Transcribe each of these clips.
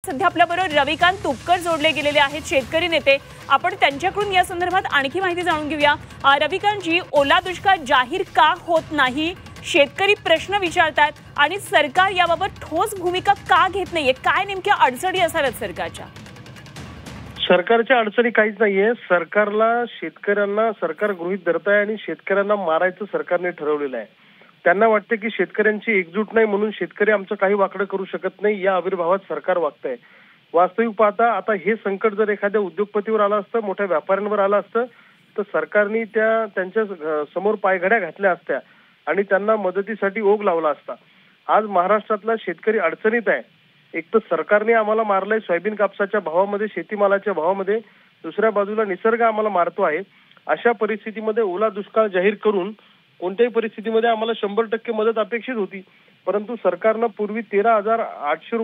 सध्या आपल्याबरोबर रविकांत तुपकर जोडले गेलेले आहेत, शेतकरी नेते. आपण त्यांच्याकडून या संदर्भात आणखी माहिती जाणून घेऊया. रविकांतजी, ओला दुष्काळ जाहीर का होत नाही, शेतकरी प्रश्न विचारतात आणि सरकार याबाबत ठोस भूमिका का घेत नाहीये? काय नेमक्या अडचणी असाव्यात सरकारच्या? सरकारच्या अडचणी काहीच नाहीये. सरकारला शेतकऱ्यांना सरकार गृहीत धरत आहे आणि शेतकऱ्यांना मारायचं सरकारने ठरवलेलं आहे. त्यांना वाटते की शेतकऱ्यांची एकजूट नाही म्हणून शेतकरी आमचं काही वाकडं करू शकत नाही, या आविर्भावात सरकार वागतंय. वास्तविक पाहता आता हे संकट जर एखाद्या उद्योगपतीवर आलं असतं, मोठ्या व्यापाऱ्यांवर आलं असतं, तर सरकारने त्यांच्या समोर पायघड्या घातल्या असत्या आणि त्यांना मदतीसाठी ओघ लावला असता. आज महाराष्ट्रातला शेतकरी अडचणीत आहे. एक तर सरकारने आम्हाला मारलंय सोयाबीन कापसाच्या भावामध्ये, शेतीमालाच्या भावामध्ये, दुसऱ्या बाजूला निसर्ग आम्हाला मारतो आहे. अशा परिस्थितीमध्ये ओला दुष्काळ जाहीर करून कोणत्याही परिस्थितीमध्ये आम्हाला 100% मदत अपेक्षित होती, परंतु सरकारनं पूर्वी 13,800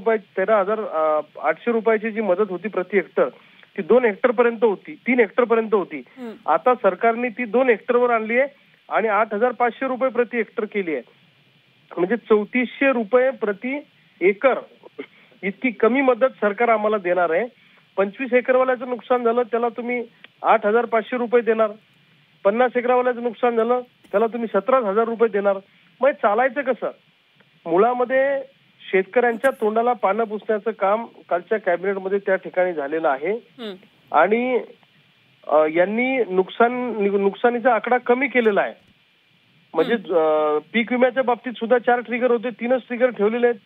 रुपयाची जी मदत होती प्रति हेक्टर, ती 2 हेक्टर पर्यंत होती, 3 हेक्टर पर्यंत होती. आता सरकारने ती 2 हेक्टरवर आणली आहे आणि 8,500 रुपये प्रति हेक्टर केली आहे. म्हणजे 3400 रुपये प्रति एकर इतकी कमी मदत सरकार आम्हाला देणार आहे. 25 एकरवाल्याचं नुकसान झालं त्याला तुम्ही 8,500 रुपये देणार. 50 एकरवाल्याचं नुकसान झालं त्याला तुम्ही 17,000 रुपये देणार. मग चालायचं कसं? मुळामध्ये शेतकऱ्यांच्या तोंडाला पानं पुसण्याचं काम कालच्या कॅबिनेटमध्ये त्या ठिकाणी झालेलं आहे आणि यांनी नुकसानीचा आकडा कमी केलेला आहे. म्हणजे पीक विम्याच्या बाबतीत सुद्धा 4 ट्रिगर होते, 3च ट्रिगर ठेवलेले आहेत.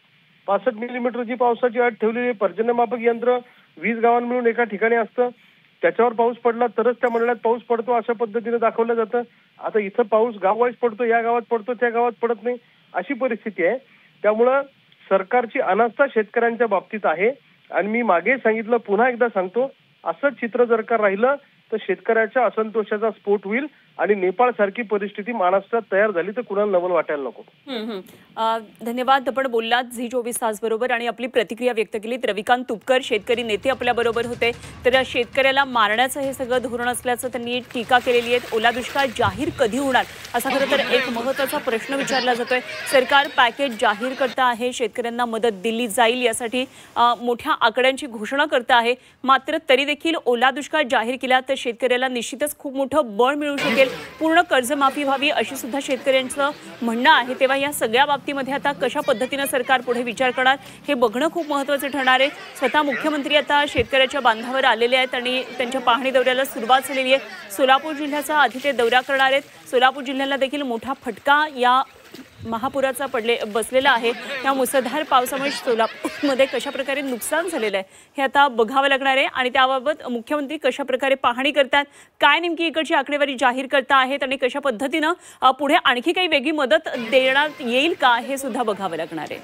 65 मिलीमीटरची पावसाची अट ठेवलेली आहे. पर्जन्यमापक यंत्र 20 गावां मिळून एका ठिकाणी असतं, त्याच्यावर पाऊस पडला तरच त्या मंडळात पाऊस पडतो, अशा पद्धतीने दाखवलं जातं. आता इथं पाऊस गाववाईज पडतो, या गावात पडतो, त्या गावात पडत नाही, अशी परिस्थिती आहे. त्यामुळं सरकारची अनास्था शेतकऱ्यांच्या बाबतीत आहे आणि मी मागे सांगितलं, पुन्हा एकदा सांगतो, असं चित्र जर का राहिलं तर शेतकऱ्याच्या असंतोषाचा स्फोट होईल आणि नेपाळ सारखी परिस्थिती महाराष्ट्रात तयार झाली तर कुणाला नवल वाटायला नको. धन्यवाद. आपण बोललात झी24 तास बरोबर आणि आपली प्रतिक्रिया व्यक्त केलीत. रविकांत तुपकर शेतकरी नेते आपल्या बरोबर होते. तर शेतकऱ्याला मारण्याचं हे सगळं धोरण असल्याचं त्यांनी टीका केलेली आहे. ओला दुष्काळ जाहीर कधी होणार असा खरं तर एक महत्त्वाचा प्रश्न विचारला जातोय. सरकार पॅकेज जाहीर करत आहे, शेतकऱ्यांना मदत दिली जाईल यासाठी मोठ्या आकड्यांची घोषणा करत आहे. मात्र तरी देखील ओला दुष्काळ जाहीर केला तर शेतकऱ्याला निश्चितच खूप मोठं बळ मिळू शकेल, पूर्ण कर्जमाफी व्हावी अशी सुद्धा शेतकऱ्यांचं म्हणणं आहे. तेव्हा या सगळ्या बाबतीमध्ये आता कशा पद्धतीने सरकार पुढे विचार करणार हे बघणं खूप महत्त्वाचं ठरणार आहे. स्वतः मुख्यमंत्री आता शेतकऱ्याच्या बांधावर आलेले आहेत आणि त्यांच्या पाहणी दौऱ्याला सुरुवात झालेली आहे. सोलापूर जिल्ह्याचा आधी ते दौरा करणार आहेत. सोलापूर जिल्ह्याला देखील मोठा फटका या महापुराचा बसलेला आहे. या मुसळधार पावसामुळे सोलापूरमध्ये कशा प्रकारे नुकसान झालेलं आहे हे आता बघावं लागणार आहे आणि त्याबाबत मुख्यमंत्री कशा प्रकारे पाहणी करतात, काय नेमकी इकडची आकडेवारी जाहीर करता आहेत आणि कशा पद्धतीनं पुढे आणखी काही वेगळी मदत देण्यात येईल का हे सुद्धा बघावं लागणार आहे.